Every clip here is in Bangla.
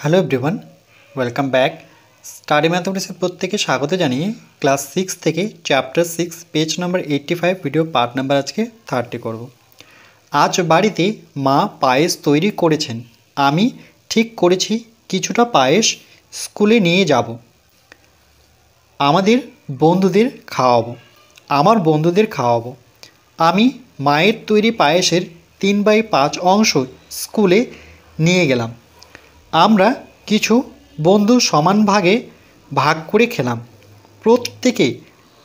Hello everyone, welcome back. Study ম্যাথমেটিক্সের প্রত্যেকে স্বাগত জানিয়ে ক্লাস 6 থেকে chapter 6 page number 85 video part number আজকে 30 করব। আজ বাড়িতে মা পায়েস তৈরি করেছেন। আমি ঠিক করেছি কিছুটা পায়েস স্কুলে নিয়ে যাব। আমার বন্ধুদের খাওয়াবো। আমি মায়ের তৈরি পায়েসের 3/5 অংশ স্কুলে নিয়ে গেলাম। আমরা কিছু বন্ধু সমান ভাগে ভাগ করে খেলাম। প্রত্যেকে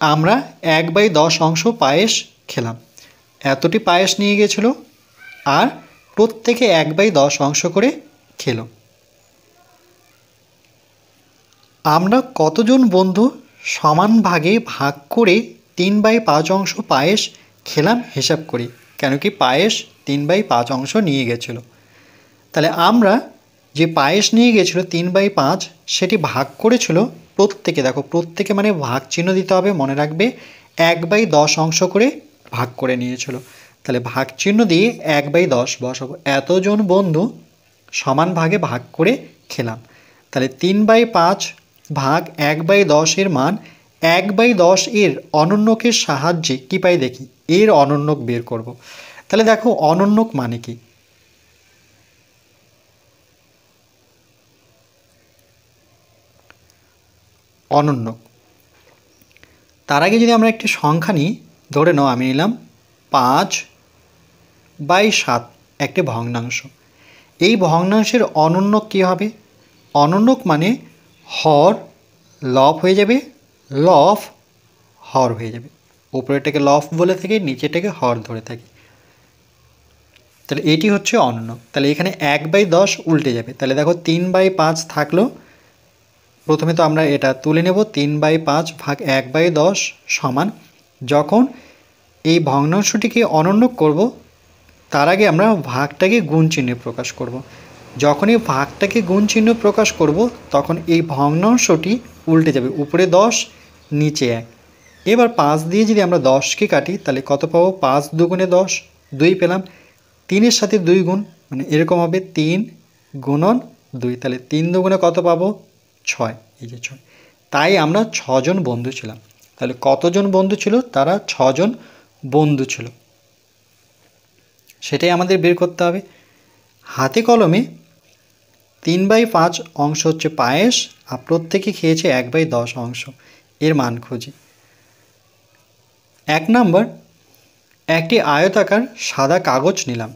আমরা 1/10 অংশ পায়েস খেলাম। এতটি পায়েস নিয়ে গেছিল আর প্রত্যেকে 1/10 অংশ করে খেলো। আমরা কতজন বন্ধু সমান ভাগে ভাগ করে 3/5 অংশ পায়েস খেলাম হিসাব করি, কেন কি পায়েস 3/5 অংশ নিয়ে গেছিল। তাহলে আমরা যে পায়েস নিয়ে গেছিলো 3/5 সেটি ভাগ করেছিল প্রত্যেকে। দেখো প্রত্যেকে মানে ভাগ চিহ্ন দিতে হবে, মনে রাখবে 1/10 অংশ করে ভাগ করে নিয়েছিল। তাহলে ভাগ চিহ্ন দিয়ে 1/10 বসাবো। এতজন বন্ধু সমান ভাগে ভাগ করে খেলাম। তাহলে 3/5 ভাগ 1/10 এর মান 1/10 এর অনন্যকের সাহায্যে কী পাই দেখি, এর অনন্যক বের করব। তাহলে দেখো অনন্যক মানে কি, অনন্যক। তার আগে যদি আমরা একটি সংখ্যা নিই, ধরে নাও আমি নিলাম 5/7 একটি ভগ্নাংশ। এই ভগ্নাংশের অনন্যক কী হবে? অনন্যক মানে হর লব হয়ে যাবে, লব হর হয়ে যাবে। উপরেরটাকে লব বলে থাকি, নিচেরটাকে হর ধরে থাকি। তাহলে এটি হচ্ছে অনন্যক। তাহলে এখানে 1/10 উল্টে যাবে। তাহলে দেখো 3/5 থাকলো। প্রথমে তো আমরা এটা তুলে নেব। 3/5 ভাগ 1/10 সমান, যখন এই ভগ্নাংশটিকে অনন্যক করব তার আগে আমরা ভাগটাকে গুণ চিহ্নে প্রকাশ করব। যখন এই ভাগটাকে গুণ চিহ্ন প্রকাশ করব তখন এই ভগ্নাংশটি উল্টে যাবে, উপরে 10 নিচে 1। এবার 5 দিয়ে যদি আমরা 10কে কাটি তাহলে কত পাবো? 5 2 10, 2 পেলাম। 3-এর সাথে 2 গুণ, মানে এরকম হবে 3 গুণন 2। তাহলে 3 2 কত পাবো? 6। এই যে 6। তাই আমরা 6 জন বন্ধু ছিলাম। তাহলে কতজন বন্ধু ছিল? তারা 6 জন বন্ধু ছিল, সেটাই আমাদের বের করতে হবে। হাতে কলমে 3/5 অংশ হচ্ছে পায়েস, আর প্রত্যেকে খেয়েছে 1/10 অংশ। এর মান খুঁজি। 1 নম্বর, একটি আয়তাকার সাদা কাগজ নিলাম।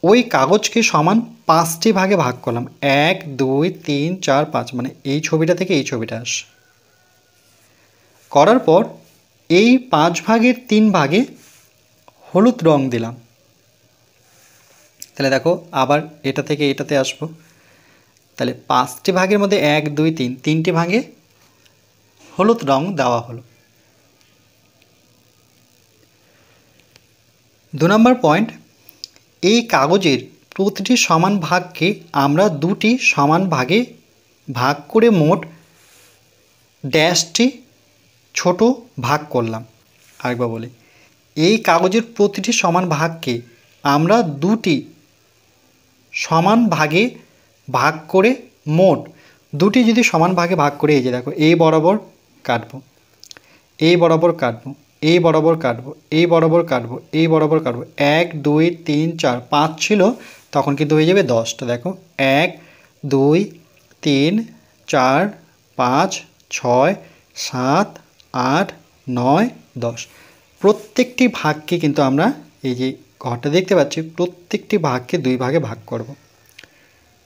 ওই কাগজকে সমান 5টি ভাগে ভাগ করলাম। 1 2 3 4 5, মানে এই ছবিটা থেকে এই ছবিটা আসে। করার পর এই 5 ভাগের 3 ভাগে হলুদ রং দিলাম। তাহলে দেখো আবার এটা থেকে এটাতে আসবো। তাহলে 5টি ভাগের মধ্যে 1 2 3, 3টি ভাগে হলুদ রং দেওয়া হলো। 2 নম্বর পয়েন্ট, এই কাগজের প্রতিটি সমান ভাগকে আমরা 2টি সমান ভাগে ভাগ করে মোট ড্যাশটি ছোট ভাগ করলাম। আরেকবার বলি, এই কাগজের প্রতিটি সমান ভাগকে আমরা 2টি সমান ভাগে ভাগ করে মোট 2টি যদি সমান ভাগে ভাগ করে, এই যে দেখো এই বরাবর কাটবো, এই বরাবর কাটবো, এই বরাবর কাটবো, এই বরাবর কাটবো, এই বরাবর কাটবো। 1 2 3 4 5 ছিল, তখন কিন্তু হয়ে যাবে 10টা। দেখো 1 2 3 4 5 6 7 8 9 10। প্রত্যেকটি ভাগকে কিন্তু আমরা এই যে ঘরটা দেখতে পাচ্ছি, প্রত্যেকটি ভাগকে 2 ভাগে ভাগ করব।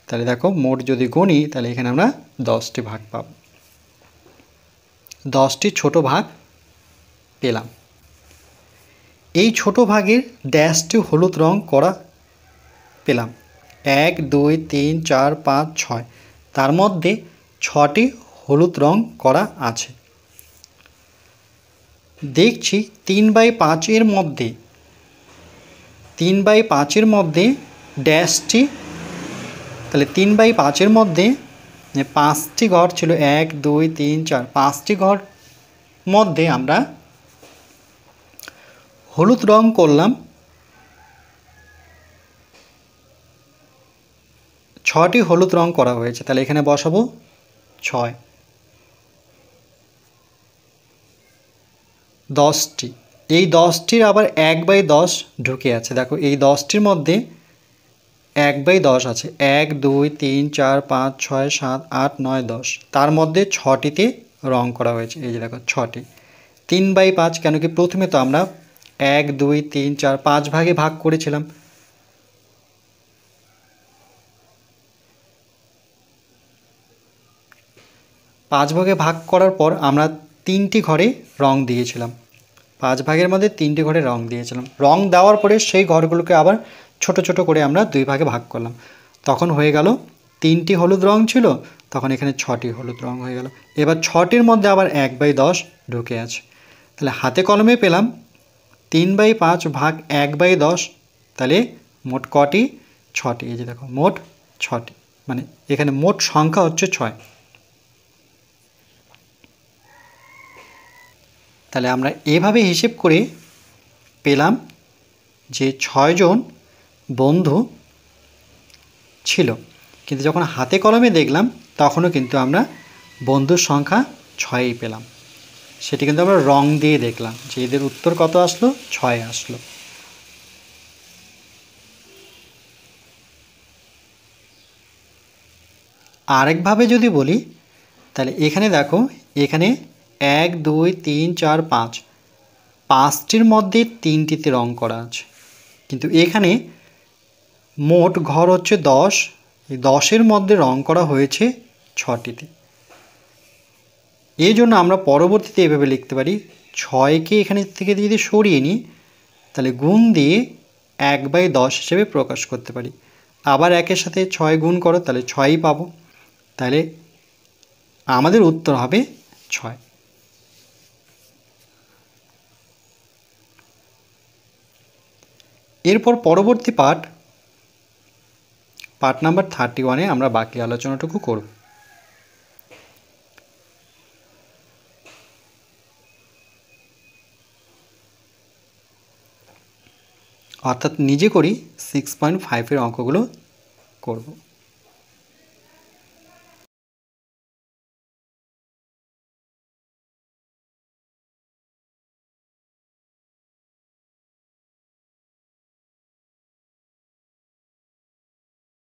তাহলে দেখো মোট যদি গুনি তাহলে এখানে আমরা 10টি ভাগ পাব, 10টি ছোট ভাগ পেলাম। এই ছোট ভাগের ড্যাশটি হলুদ রং করা পেলাম। 1 2 3 4 5 6, তার মধ্যে 6টি হলুদ রং করা আছে। দেখছি 3/5 এর মধ্যে 3/5 এর মধ্যে ড্যাশটি, তাহলে 3/5 এর মধ্যে 5টি ঘর ছিল, 1 2 3 4, 5টি ঘর মধ্যে আমরা হলুদ রং করলাম 6টি হলুদ রং করা হয়েছে, তাহলে এখানে বসাবো 6। 10টি, এই 10টির আবার 1/10 ঢুকে আছে। দেখো এই 10টির মধ্যে 1/10 আছে, 1 2 3 4 5 6 7 8 9 10, তার মধ্যে 6টিতে রং করা হয়েছে। এই যে দেখো 6টি। 3/5, কেন কি প্রথমে তো আমরা 1 2 3 4 5 ভাগে ভাগ করেছিলাম। পাঁচ ভাগে ভাগ করার পর আমরা 3টি ঘরে রং দিয়েছিলাম। 5 ভাগের মধ্যে 3টি ঘরে রং দিয়েছিলাম। রং দেওয়ার পরে সেই ঘরগুলোকে আবার ছোট ছোট করে আমরা 2 ভাগে ভাগ করলাম। তখন হয়ে গেল 3টি হলুদ রং ছিল, তখন এখানে 6টি হলুদ রং হয়ে গেল। এবার 6টির মধ্যে আবার 1/10 ঢুকে আছে, তাহলে হাতে কলমে পেলাম 3/5 ভাগ 1/10, তাহলে মোট কটি? 6টি। এই যে দেখো মোট 6টি, মানে এখানে মোট সংখ্যা হচ্ছে 6। তাহলে আমরা এভাবে হিসেব করে পেলাম যে 6 জন বন্ধু ছিল, কিন্তু যখন হাতে কলমে দেখলাম তখনও কিন্তু আমরা বন্ধুর সংখ্যা 6ই পেলাম। সেটি কিন্তু আমরা রং দিয়ে দেখলাম যে এদের উত্তর কত আসলো, 6 আসলো। আরেকভাবে যদি বলি, তাহলে এখানে দেখো, এখানে 1 2 3 4 5, 5টির মধ্যে 3টিতে রং করা আছে, কিন্তু এখানে মোট ঘর হচ্ছে 10, এই 10-এর মধ্যে রং করা হয়েছে 6টিতে। এই জন্য আমরা পরবর্তীতে এভাবে লিখতে পারি, 6কে এখানে থেকে যদি সরিয়ে নিই তাহলে গুণ দিয়ে 1/10 হিসেবে প্রকাশ করতে পারি। আবার 1-এর সাথে 6 গুণ করো, তাহলে 6ই পাবো। তাহলে আমাদের উত্তর হবে 6। এরপর পরবর্তী পার্ট নাম্বার 31-এ আমরা বাকি আলোচনাটুকু করব। অর্থাৎ নিজে করি 6.5-এর অঙ্কগুলো করব।